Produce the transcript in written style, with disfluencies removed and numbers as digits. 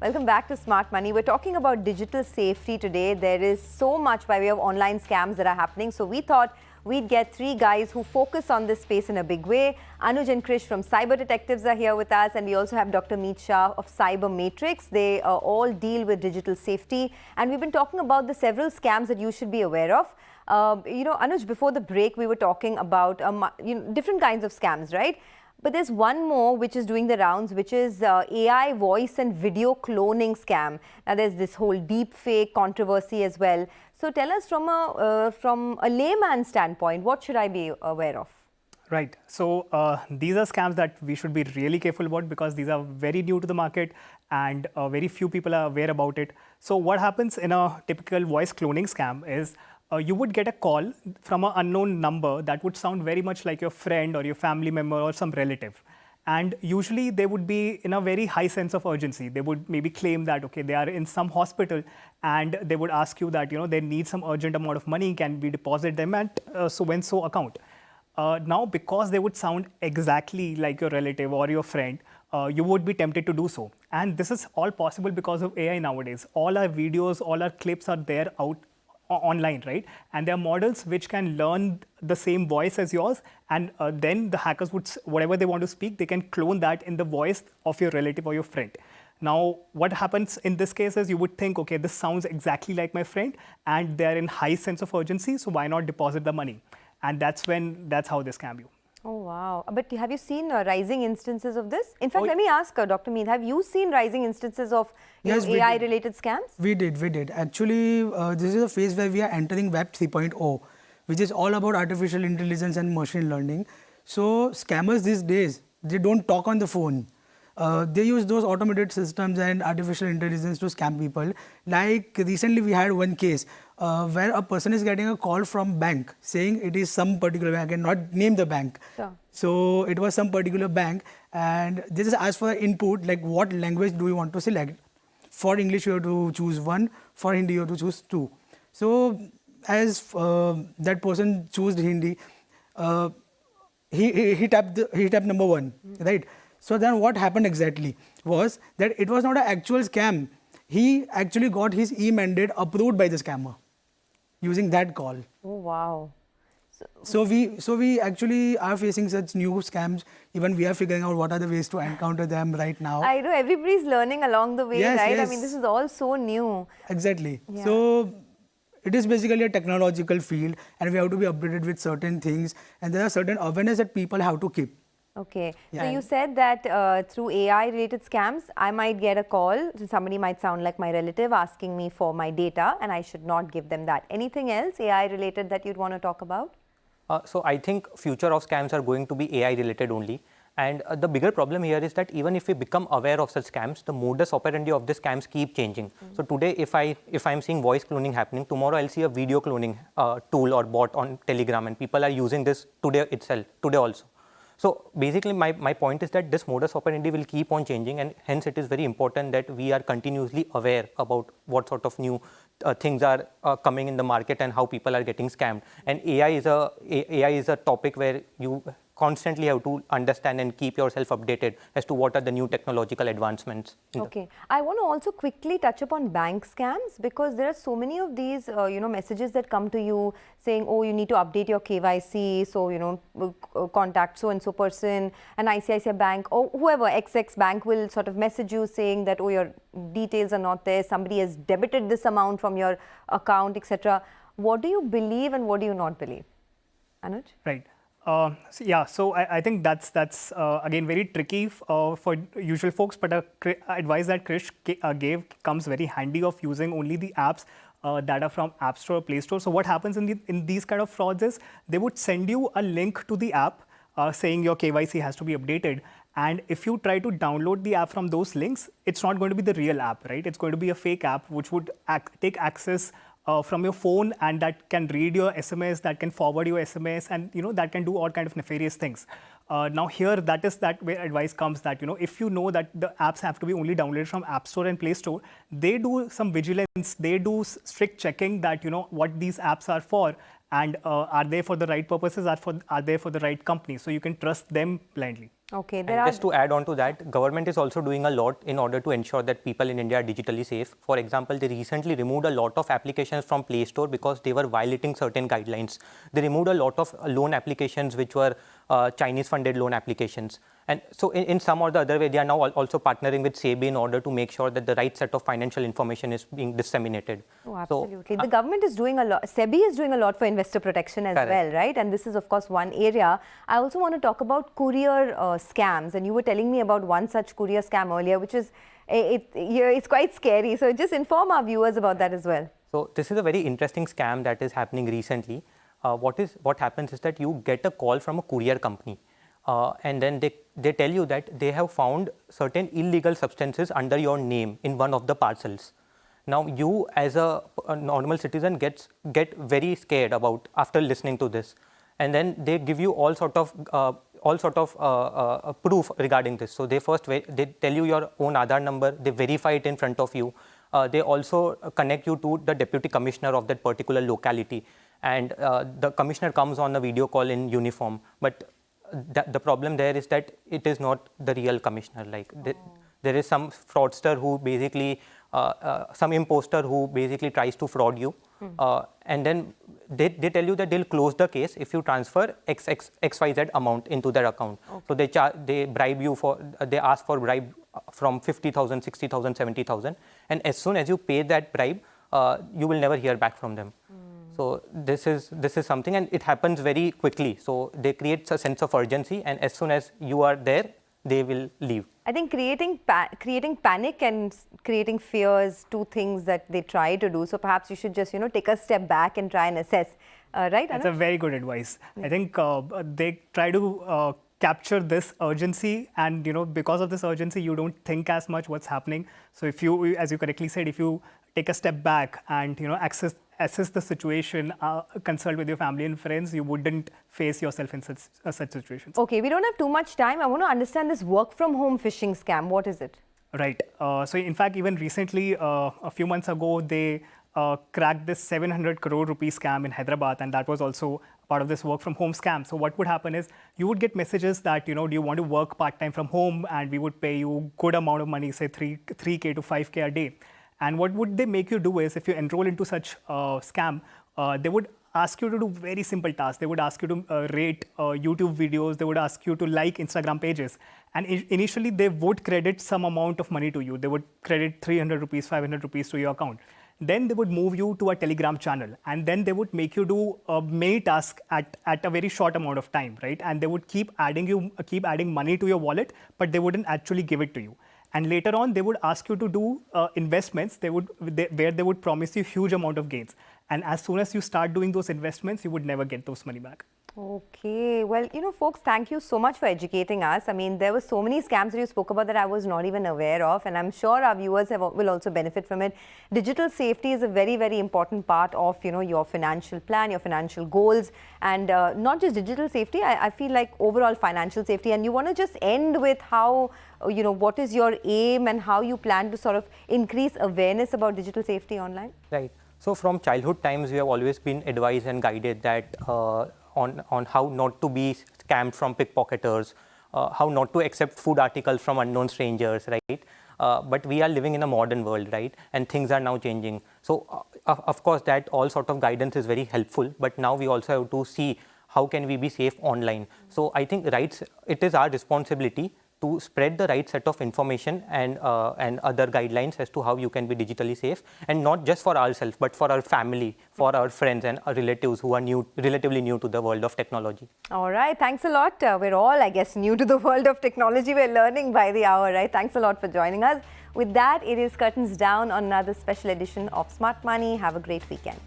Welcome back to Smart Money. We're talking about digital safety today. There is so much by way of online scams that are happening. So we thought we'd get three guys who focus on this space in a big way. Anuj and Krish from Cyber Detectives are here with us. And we also have Dr. Mieet Shah of Cybermatricks. They all deal with digital safety. And we've been talking about the several scams that you should be aware of. Anuj, before the break, we were talking about different kinds of scams, right? But there's one more which is doing the rounds, which is AI voice and video cloning scam. Now, there's this whole deep fake controversy as well. So tell us from a layman's standpoint, what should I be aware of? Right. So these are scams that we should be really careful about because these are very new to the market and very few people are aware about it. So what happens in a typical voice cloning scam is you would get a call from an unknown number that would sound very much like your friend or your family member or some relative. And usually they would be in a very high sense of urgency. They would maybe claim that, okay, they are in some hospital and they would ask you that, they need some urgent amount of money. Can we deposit them at so-and-so account? Now, because they would sound exactly like your relative or your friend, you would be tempted to do so. And this is all possible because of AI nowadays. All our videos, all our clips are there out online, right? And there are models which can learn the same voice as yours, and then the hackers would, whatever they want to speak, they can clone that in the voice of your relative or your friend. Now, what happens in this case is you would think, okay, this sounds exactly like my friend, and they're in high sense of urgency, so why not deposit the money? And that's how they scam you. Oh, wow. But have you seen rising instances of this? In fact, let me ask Dr. Mieet, have you seen rising instances of AI-related scams? We did. Actually, this is a phase where we are entering Web 3.0, which is all about artificial intelligence and machine learning. So scammers these days, they don't talk on the phone. They use those automated systems and artificial intelligence to scam people. Like recently we had one case where a person is getting a call from bank saying it is some particular bank, and not name the bank. Sure. So it was some particular bank, and they just asked for input like what language do you want to select. For English you have to choose 1, for Hindi you have to choose 2. So as that person chose Hindi, he tapped number 1, right? So then what happened exactly was that it was not an actual scam. He actually got his e-mandate approved by the scammer using that call. Oh, wow. So we actually are facing such new scams. Even we are figuring out what are the ways to encounter them right now. I know everybody's learning along the way, right? Yes. I mean, this is all so new. Exactly. Yeah. So it is basically a technological field, and we have to be updated with certain things. And there are certain awareness that people have to keep. Okay. Yeah. So you said that through AI-related scams, I might get a call. Somebody might sound like my relative asking me for my data, and I should not give them that. Anything else AI-related that you'd want to talk about? So I think future of scams are going to be AI-related only. And the bigger problem here is that even if we become aware of such scams, the modus operandi of the scams keep changing. So today, if I'm seeing voice cloning happening, tomorrow I'll see a video cloning tool or bot on Telegram, and people are using this today also. So basically, my point is that this modus operandi will keep on changing, and hence it is very important that we are continuously aware about what sort of new things are coming in the market and how people are getting scammed. And AI is a topic where you constantly have to understand and keep yourself updated as to what are the new technological advancements. Okay. I want to also quickly touch upon bank scams, because there are so many of these, messages that come to you saying, oh, you need to update your KYC. So, contact so-and-so person, an ICICI bank or whoever, XX bank will sort of message you saying that, oh, your details are not there. Somebody has debited this amount from your account, etc. What do you believe and what do you not believe? Anuj? Right. So I think that's again very tricky for usual folks, but advice that Krish gave comes very handy of using only the apps that are from App Store or Play Store. So what happens in these kind of frauds is they would send you a link to the app saying your KYC has to be updated. And if you try to download the app from those links, it's not going to be the real app, right? It's going to be a fake app which would take access from your phone, and that can read your SMS, that can forward your SMS, and that can do all kind of nefarious things. Now here, that is where advice comes that if you know that the apps have to be only downloaded from App Store and Play Store, they do some vigilance, they do strict checking that what these apps are for, and are they for the right purposes, are they for the right company? So you can trust them blindly. Okay, And just to add on to that, government is also doing a lot in order to ensure that people in India are digitally safe. For example, they recently removed a lot of applications from Play Store because they were violating certain guidelines. They removed a lot of loan applications which were Chinese-funded loan applications. And so in some or the other way, they are now also partnering with SEBI in order to make sure that the right set of financial information is being disseminated. Oh, absolutely. The government is doing a lot. SEBI is doing a lot for investor protection as well, right? And this is, of course, one area. I also want to talk about courier scams. And you were telling me about one such courier scam earlier, which is, it's quite scary. So just inform our viewers about that as well. So this is a very interesting scam that is happening recently. What happens is that you get a call from a courier company. And then they tell you that they have found certain illegal substances under your name in one of the parcels. Now you as a normal citizen get very scared about after listening to this, and then they give you all sort of proof regarding this. So they tell you your own Aadhaar number, they verify it in front of you. They also connect you to the deputy commissioner of that particular locality, and the commissioner comes on a video call in uniform, but the problem there is that it is not the real commissioner. Like there is some fraudster who basically, some imposter who basically tries to fraud you, and then they tell you that they'll close the case if you transfer XYZ amount into their account. Okay. So they bribe you they ask for bribe from 50,000, 60,000, 70,000, and as soon as you pay that bribe, you will never hear back from them. So this is something, and it happens very quickly. So they create a sense of urgency, and as soon as you are there, they will leave. I think creating panic and creating fears, two things that they try to do. So perhaps you should just take a step back and try and assess, right? That's a very good advice. Yeah. I think they try to capture this urgency, and because of this urgency, you don't think as much what's happening. So if you, as you correctly said, if you take a step back and assess the situation, consult with your family and friends, you wouldn't face yourself in such situations. Okay, we don't have too much time. I want to understand this work from home phishing scam. What is it? Right. So in fact, even recently, a few months ago, they cracked this 700 crore rupee scam in Hyderabad, and that was also part of this work from home scam. So what would happen is you would get messages that, do you want to work part-time from home, and we would pay you good amount of money, say 3K to 5K a day. And what would they make you do is, if you enroll into such scam, they would ask you to do very simple tasks. They would ask you to rate YouTube videos. They would ask you to like Instagram pages. And initially, they would credit some amount of money to you. They would credit 300 rupees, 500 rupees to your account. Then they would move you to a Telegram channel. And then they would make you do many tasks at a very short amount of time, right? And they would keep adding money to your wallet, but they wouldn't actually give it to you. And later on, they would ask you to do investments where they would promise you huge amount of gains. And as soon as you start doing those investments, you would never get those money back. Okay. Well, folks, thank you so much for educating us. I mean, there were so many scams that you spoke about that I was not even aware of. And I'm sure our viewers will also benefit from it. Digital safety is a very, very important part of, your financial plan, your financial goals. And not just digital safety, I feel like overall financial safety. And you want to just end with how, what is your aim and how you plan to sort of increase awareness about digital safety online? Right. So from childhood times, we have always been advised and guided that on how not to be scammed from pickpocketers, how not to accept food articles from unknown strangers, right? But we are living in a modern world, right? And things are now changing. So of course, that all sort of guidance is very helpful. But now we also have to see how can we be safe online. So I think it is our responsibility to spread the right set of information and other guidelines as to how you can be digitally safe, and not just for ourselves, but for our family, for our friends and our relatives who are relatively new to the world of technology. All right. Thanks a lot. We're all, I guess, new to the world of technology. We're learning by the hour, right? Thanks a lot for joining us. With that, it is curtains down on another special edition of Smart Money. Have a great weekend.